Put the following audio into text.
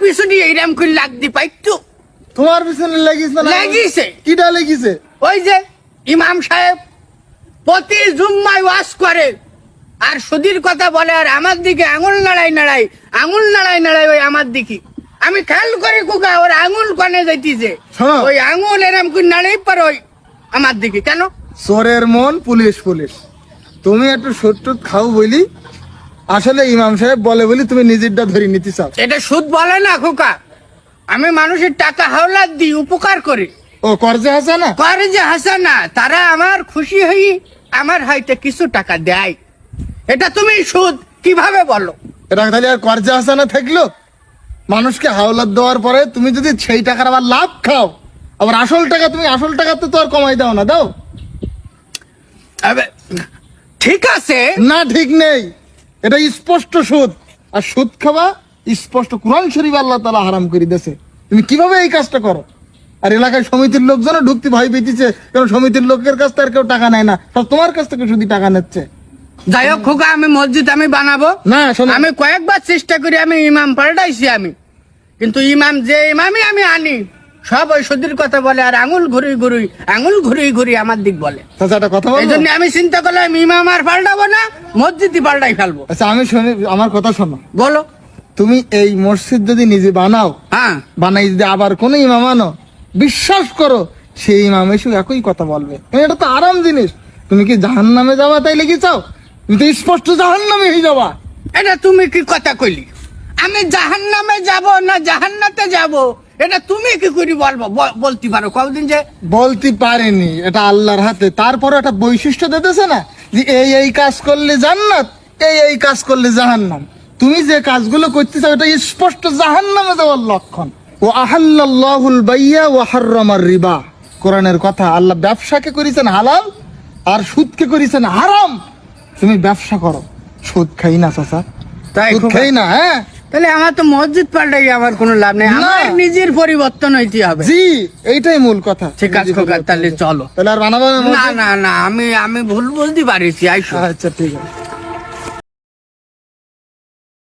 পিছনে এইরকম করে লাগতে পাইতো। তোমার পিছনে লেগেছে না? লেগেছে। কিটা লেগেছে? ওই যে ইমাম সাহেব প্রতি জুম্মায় ওয়াজ করে আর সুদীর কথা বলে, আর আমার দিকে আঙুল নাড়াই ওই আমার দিকে। আমি খেয়াল করি কুকা ওর আঙুল কনে যাইতিছে, শোনো। ওই আঙুল এরম করে নাড়াই পার ওই আমার দিকে। কেন? চোরের মন পুলিশ। তুমি একটু সট্টু খাও বলি, আসলে ইমাম সাহেব বলে বলি তুমি নিজেরটা ধরে নিতে চাও। এটা সুদ বলে না খোকা, আমি মানুষের টাকা হাওলাত দিই, উপকার করি। ও কর্জে হাসা না? করে যে হাসানা, তারা আমার খুশি হই আমার হয়তো কিছু টাকা দেয়। এটা তুমি সুদ কিভাবে বলো? এটা তাহলে আর কর্জে হাসা না থাকলো? মানুষকে হাওলাত দেওয়ার পরে তুমি যদি সেই টাকার আবার লাভ খাও, আবার আসল টাকা তো আর কমাই দাও না, দাও? আবে, ঠিক আছে না ঠিক নেই, এটা স্পষ্ট সুদ। আর সুদ খাওয়া স্পষ্ট কোরআন শরীফ আল্লাহ তাআলা হারাম করে দিয়েছে। তুমি কিভাবে এই কাজটা করো? আর এলাকায় সমিতির লোকজনও ঢুকতে ভয় পেতেছে, কারণ সমিতির লোকের কাছ থেকে আর কেউ টাকা নেয় না, সব তোমার কাছ থেকে শুধু টাকা নিচ্ছে। যাই হোক খোকা, আমি মসজিদ আমি বানাবো না শোনো, আমি কয়েকবার চেষ্টা করি, আমি ইমাম পাল্টাইছি আমি, কিন্তু ইমাম যে ইমামই আমি আনি সব ওই সুদীর কথা বলে আর আঙুল ঘুরি আমার দিক বলে। চাচা একটা কথা এই বলবো? জন্য আমি চিন্তা করলাম ইমাম আর পাল্টাবো না, মসজিদই পাল্টাই ফেলবো। আচ্ছা আমি শুনি, আমার কথা শোনো। বলো। তুমি এই মসজিদ যদি নিজে বানাও, হ্যাঁ, বানাই যদি আবার কোন ইমাম আনো, বিশ্বাস করো সেই ইমাম এসে একই কথা বলবে। এটা তো আরাম জিনিস। তুমি কি জাহান্নামে যাবা তাই লেগে চাও? তুমি তো স্পষ্ট জাহান্নামে হয়ে যাবা। এটা তুমি কি কথা কইলি? আমি জাহান্নামে যাব না জাহান্নাতে যাব, এটা তুমি কি করে বলবো? বলতে পারো কতদিন যে বলতে পারেনি, এটা আল্লাহর হাতে। তারপরে একটা বৈশিষ্ট্য দিতেছে না যে এই কাজ করলে জান্নাত, এই কাজ করলে জাহান্নাম। তুমি যে কাজগুলো করতেছ এটা স্পষ্ট জাহান্নামে যাওয়ার লক্ষণ। ও আহাল্লাল্লাহুল বাইয়া ওয়া হাররামার রিবা, কোরআনের কথা। আল্লাহ ব্যবসাকে করেছেন হালাল আর সুদকে করেছেন হারাম। তুমি ব্যবসা করো, সুদ খাই না চাচা, তাই সুদ খোকা? খাই না। হ্যাঁ তাহলে আমার তো মসজিদ পাল্টাই আমার কোনো লাভ নেই, না। আমার নিজের পরিবর্তন হইতে হবে। জি, এইটাই মূল কথা। ঠিক আছে খোকা, তাহলে চলো। তাহলে আর বানাবো না না মসজিদ? না না, আমি ভুল বুঝতে পারিছি। আইসো। আচ্ছা ঠিক আছে।